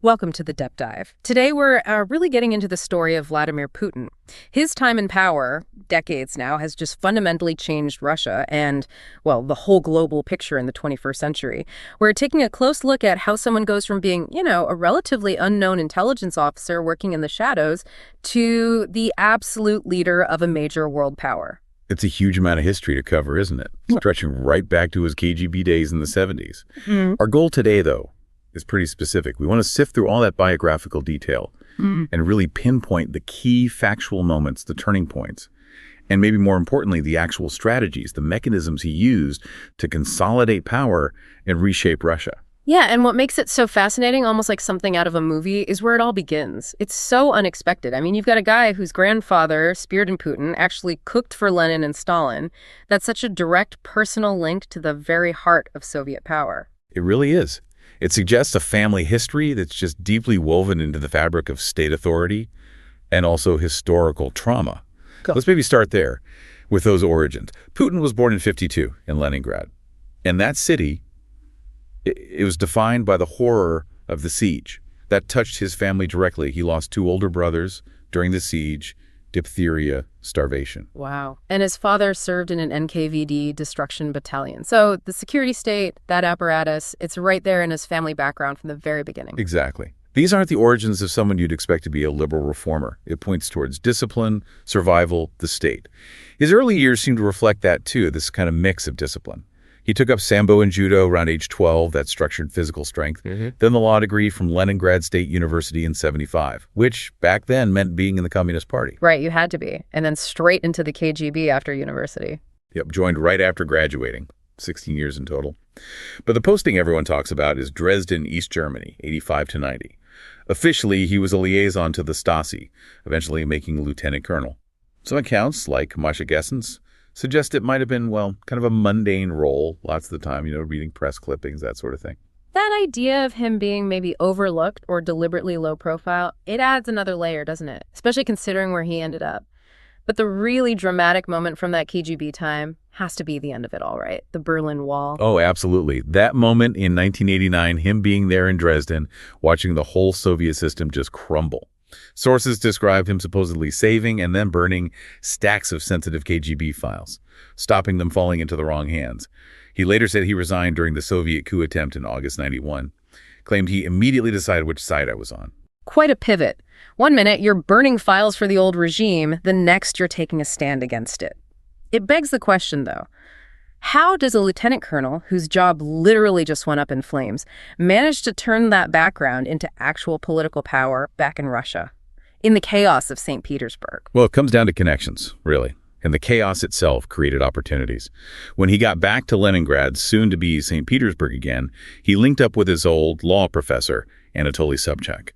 Welcome to the Depth Dive. Today we're really getting into the story of Vladimir Putin. His time in power, decades now, has just fundamentally changed Russia and, well, the whole global picture in the 21st century. We're taking a close look at how someone goes from being, a relatively unknown intelligence officer working in the shadows to the absolute leader of a major world power. It's a huge amount of history to cover, isn't it? Stretching right back to his KGB days in the 70s. Our goal today, though, is pretty specific. We want to sift through all that biographical detail and really pinpoint the key factual moments, the turning points, and maybe more importantly, the actual strategies, the mechanisms he used to consolidate power and reshape Russia. Yeah, and what makes it so fascinating, almost like something out of a movie, is where it all begins. It's so unexpected. I mean, you've got a guy whose grandfather, speared in Putin, actually cooked for Lenin and Stalin. That's such a direct personal link to the very heart of Soviet power. It really is. It suggests a family history that's just deeply woven into the fabric of state authority and also historical trauma. Cool. Let's maybe start there with those origins. Putin was born in 1952 in Leningrad. And that city, it was defined by the horror of the siege. That touched his family directly. He lost 2 older brothers during the siege, diphtheria, starvation. Wow. And his father served in an NKVD destruction battalion. So the security state, that apparatus, it's right there in his family background from the very beginning. Exactly. These aren't the origins of someone you'd expect to be a liberal reformer. It points towards discipline, survival, the state. His early years seem to reflect that too, this kind of mix of discipline. He took up Sambo and Judo around age 12, that structured physical strength. Then the law degree from Leningrad State University in 1975, which back then meant being in the Communist Party. Right, you had to be. And then straight into the KGB after university. Yep, joined right after graduating, 16 years in total. But the posting everyone talks about is Dresden, East Germany, 85 to 90. Officially, he was a liaison to the Stasi, eventually making lieutenant colonel. Some accounts, like Masha Gessen's, suggest it might have been, well, kind of a mundane role lots of the time, reading press clippings, that sort of thing. That idea of him being maybe overlooked or deliberately low profile, it adds another layer, doesn't it? Especially considering where he ended up. But the really dramatic moment from that KGB time has to be the end of it all, right? The Berlin Wall. Oh, absolutely. That moment in 1989, him being there in Dresden, watching the whole Soviet system just crumble. Sources describe him supposedly saving and then burning stacks of sensitive KGB files, stopping them falling into the wrong hands. He later said he resigned during the Soviet coup attempt in August 91, claimed he immediately decided which side I was on. Quite a pivot. One minute, you're burning files for the old regime. The next, you're taking a stand against it. It begs the question, though. How does a lieutenant colonel, whose job literally just went up in flames, manage to turn that background into actual political power back in Russia, in the chaos of St. Petersburg? Well, it comes down to connections, really. And the chaos itself created opportunities. When he got back to Leningrad, soon to be St. Petersburg again, he linked up with his old law professor, Anatoly Sobchak.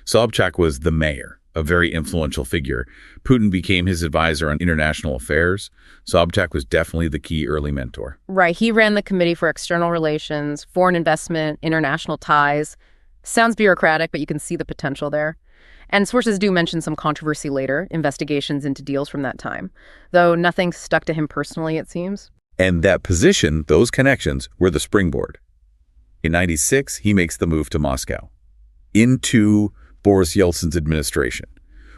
Sobchak was the mayor, a very influential figure. Putin became his advisor on international affairs. Sobchak was definitely the key early mentor. Right. He ran the Committee for External Relations, Foreign Investment, International Ties. Sounds bureaucratic, but you can see the potential there. And sources do mention some controversy later, investigations into deals from that time, though nothing stuck to him personally, it seems. And that position, those connections, were the springboard. In 96, he makes the move to Moscow, into Boris Yeltsin's administration.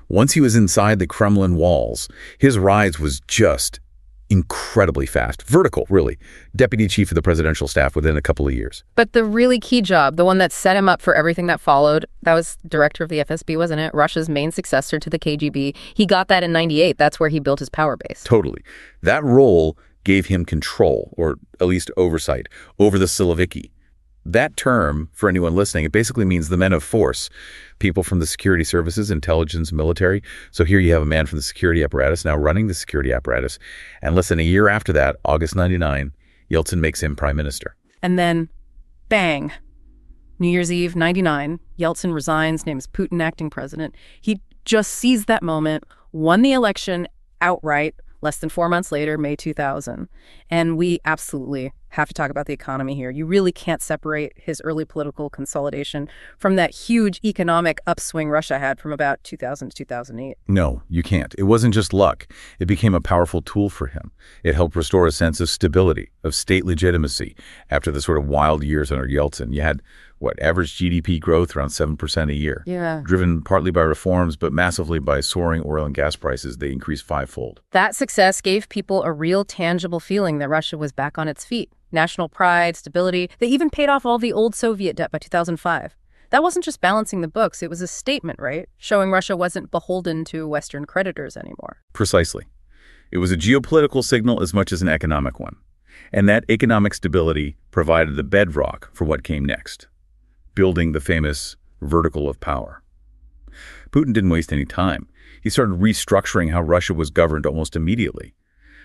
Once he was inside the Kremlin walls, his rise was just incredibly fast. Vertical, really. Deputy chief of the presidential staff within a couple of years. But the really key job, the one that set him up for everything that followed, that was director of the FSB, wasn't it? Russia's main successor to the KGB. He got that in 98. That's where he built his power base. Totally. That role gave him control, or at least oversight, over the Siloviki. That term, for anyone listening, it basically means the men of force, people from the security services, intelligence, military. So here you have a man from the security apparatus now running the security apparatus. And listen, a year after that, August 99, Yeltsin makes him prime minister. And then, bang, New Year's Eve, 99, Yeltsin resigns, names Putin acting president. He just seized that moment, won the election outright, less than 4 months later, May 2000. And we absolutely Have to talk about the economy here. You really can't separate his early political consolidation from that huge economic upswing Russia had from about 2000 to 2008. No, you can't. It wasn't just luck. It became a powerful tool for him. It helped restore a sense of stability, of state legitimacy. After the sort of wild years under Yeltsin, you had, average GDP growth around 7% a year. Yeah. Driven partly by reforms, but massively by soaring oil and gas prices. They increased fivefold. That success gave people a real tangible feeling that Russia was back on its feet. National pride, stability. They even paid off all the old Soviet debt by 2005. That wasn't just balancing the books. It was a statement, right? Showing Russia wasn't beholden to Western creditors anymore. Precisely. It was a geopolitical signal as much as an economic one. And that economic stability provided the bedrock for what came next, building the famous vertical of power. Putin didn't waste any time. He started restructuring how Russia was governed almost immediately.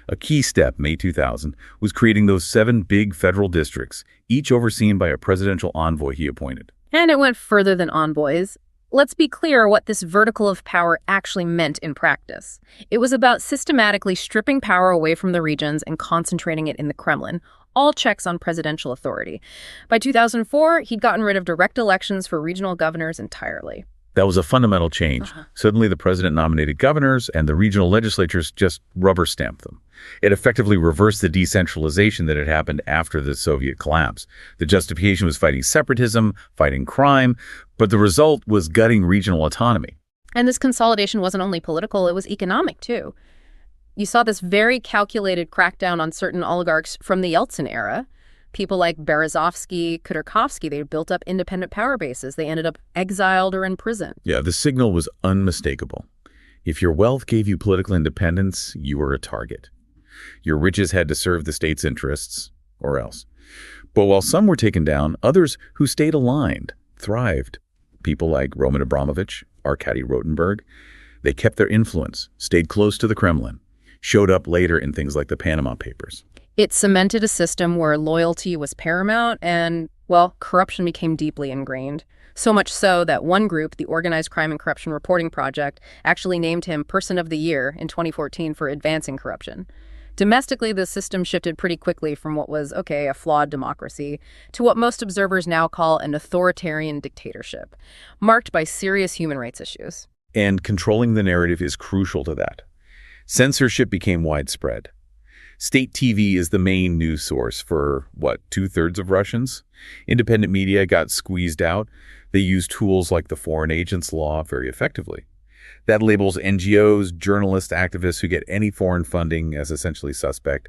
A key step, May 2000, was creating those 7 big federal districts, each overseen by a presidential envoy he appointed. And it went further than envoys. Let's be clear what this vertical of power actually meant in practice. It was about systematically stripping power away from the regions and concentrating it in the Kremlin, all checks on presidential authority. By 2004, he'd gotten rid of direct elections for regional governors entirely. That was a fundamental change. Suddenly, the president nominated governors, and the regional legislatures just rubber-stamped them. It effectively reversed the decentralization that had happened after the Soviet collapse. The justification was fighting separatism, fighting crime, but the result was gutting regional autonomy. And this consolidation wasn't only political, it was economic, too. You saw this very calculated crackdown on certain oligarchs from the Yeltsin era. People like Berezovsky, Khodorkovsky, they built up independent power bases. They ended up exiled or in prison. Yeah, the signal was unmistakable. If your wealth gave you political independence, you were a target. Your riches had to serve the state's interests, or else. But while some were taken down, others who stayed aligned thrived. People like Roman Abramovich, Arkady Rotenberg, they kept their influence, stayed close to the Kremlin, showed up later in things like the Panama Papers. It cemented a system where loyalty was paramount and, corruption became deeply ingrained. So much so that one group, the Organized Crime and Corruption Reporting Project, actually named him Person of the Year in 2014 for advancing corruption. Domestically, the system shifted pretty quickly from what was, a flawed democracy, to what most observers now call an authoritarian dictatorship, marked by serious human rights issues. And controlling the narrative is crucial to that. Censorship became widespread. State TV is the main news source for, 2/3 of Russians? Independent media got squeezed out. They used tools like the Foreign Agents Law very effectively. That labels NGOs, journalists, activists who get any foreign funding as essentially suspect,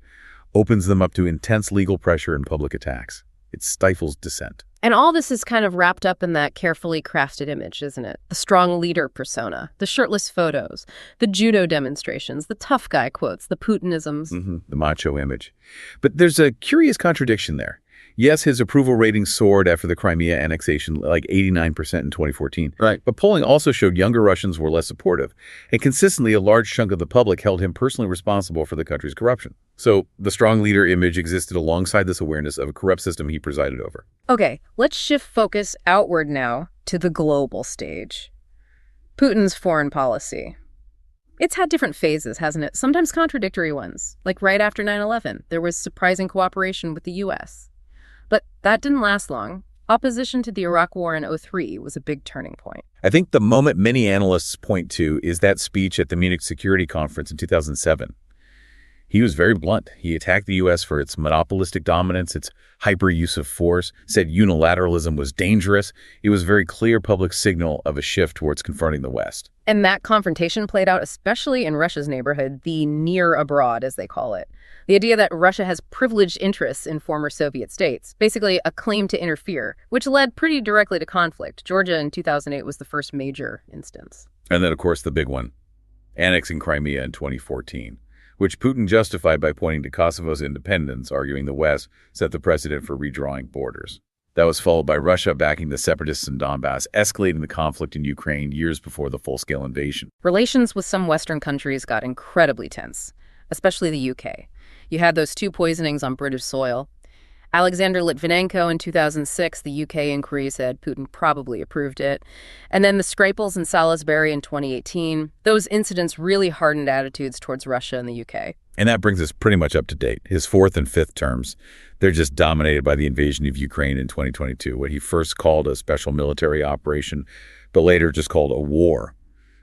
opens them up to intense legal pressure and public attacks. It stifles dissent. And all this is kind of wrapped up in that carefully crafted image, isn't it? The strong leader persona, the shirtless photos, the judo demonstrations, the tough guy quotes, the Putinisms. The macho image. But there's a curious contradiction there. Yes, his approval rating soared after the Crimea annexation, like 89% in 2014. Right. But polling also showed younger Russians were less supportive. And consistently, a large chunk of the public held him personally responsible for the country's corruption. So the strong leader image existed alongside this awareness of a corrupt system he presided over. Okay, let's shift focus outward now to the global stage. Putin's foreign policy. It's had different phases, hasn't it? Sometimes contradictory ones. Like right after 9/11, there was surprising cooperation with the U.S. But that didn't last long. Opposition to the Iraq War in 2003 was a big turning point. I think the moment many analysts point to is that speech at the Munich Security Conference in 2007. He was very blunt. He attacked the U.S. for its monopolistic dominance, its hyper use of force, said unilateralism was dangerous. It was a very clear public signal of a shift towards confronting the West. And that confrontation played out especially in Russia's neighborhood, the near abroad, as they call it. The idea that Russia has privileged interests in former Soviet states, basically a claim to interfere, which led pretty directly to conflict. Georgia in 2008 was the first major instance. And then, of course, the big one, annexing Crimea in 2014, which Putin justified by pointing to Kosovo's independence, arguing the West set the precedent for redrawing borders. That was followed by Russia backing the separatists in Donbass, escalating the conflict in Ukraine years before the full-scale invasion. Relations with some Western countries got incredibly tense, especially the UK. You had those 2 poisonings on British soil. Alexander Litvinenko in 2006, the UK inquiry said Putin probably approved it. And then the Skripals in Salisbury in 2018. Those incidents really hardened attitudes towards Russia in the UK. And that brings us pretty much up to date. His fourth and fifth terms, they're just dominated by the invasion of Ukraine in 2022, what he first called a special military operation, but later just called a war.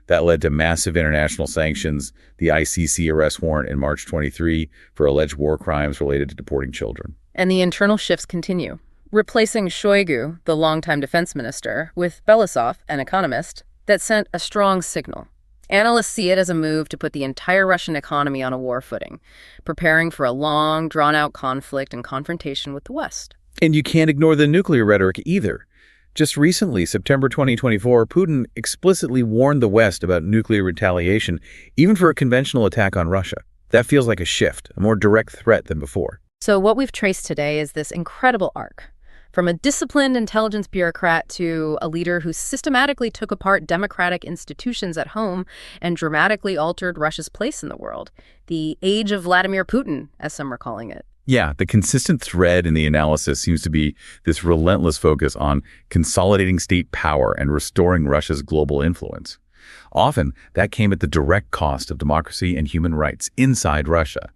That led to massive international sanctions, the ICC arrest warrant in March 23 for alleged war crimes related to deporting children. And the internal shifts continue, replacing Shoigu, the longtime defense minister, with Belousov, an economist, that sent a strong signal. Analysts see it as a move to put the entire Russian economy on a war footing, preparing for a long, drawn-out conflict and confrontation with the West. And you can't ignore the nuclear rhetoric either. Just recently, September 2024, Putin explicitly warned the West about nuclear retaliation, even for a conventional attack on Russia. That feels like a shift, a more direct threat than before. So what we've traced today is this incredible arc. From a disciplined intelligence bureaucrat to a leader who systematically took apart democratic institutions at home and dramatically altered Russia's place in the world. The age of Vladimir Putin, as some are calling it. Yeah, the consistent thread in the analysis seems to be this relentless focus on consolidating state power and restoring Russia's global influence. Often, that came at the direct cost of democracy and human rights inside Russia,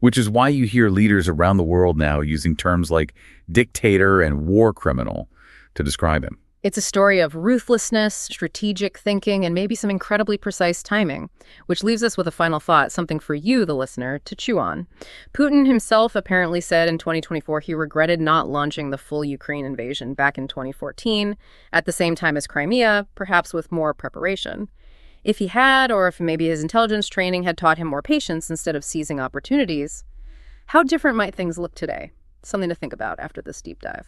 which is why you hear leaders around the world now using terms like dictator and war criminal to describe him. It's a story of ruthlessness, strategic thinking, and maybe some incredibly precise timing, which leaves us with a final thought, something for you, the listener, to chew on. Putin himself apparently said in 2024 he regretted not launching the full Ukraine invasion back in 2014, at the same time as Crimea, perhaps with more preparation. If he had, or if maybe his intelligence training had taught him more patience instead of seizing opportunities, how different might things look today? Something to think about after this deep dive.